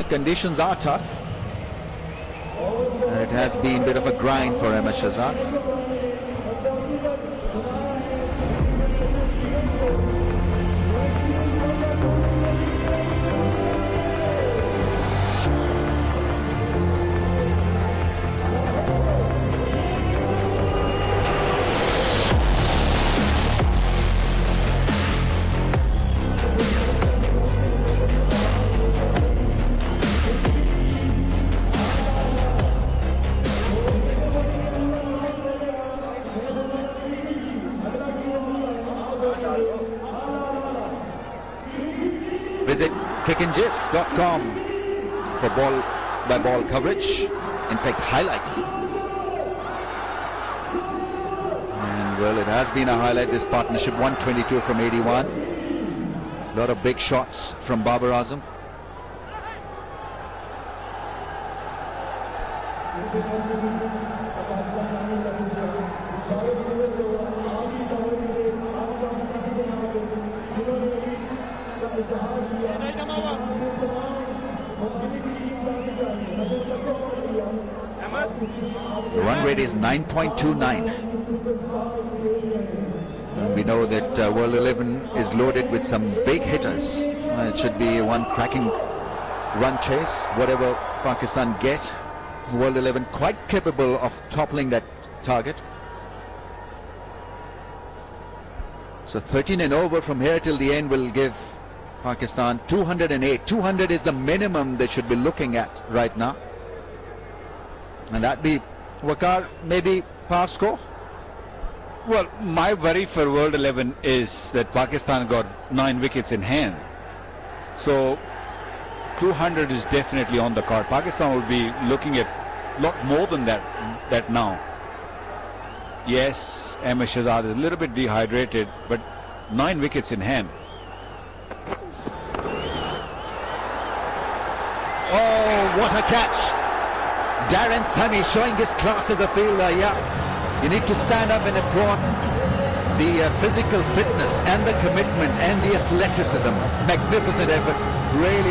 The conditions are tough. And it has been a bit of a grind for Ahmed Shahzad. Visit crickandgifs.com for ball-by-ball coverage. In fact, highlights. And well, it has been a highlight, this partnership. 122 from 81. A lot of big shots from Babar Azam. The run rate is 9.29. We know that World 11 is loaded with some big hitters. It should be one cracking run chase. Whatever Pakistan get, World 11 quite capable of toppling that target. So 13 and over from here till the end will give Pakistan 208. 200 is the minimum they should be looking at right now. And that be, Waqar, maybe par score? Well, my worry for World 11 is that Pakistan got 9 wickets in hand. So 200 is definitely on the card. Pakistan will be looking at a lot more than that now. Yes, Ahmed Shahzad is a little bit dehydrated, but 9 wickets in hand. Oh, what a catch! Darren Sammy showing his class as a fielder. Yeah, you need to stand up and applaud the physical fitness and the commitment and the athleticism. Magnificent effort, really.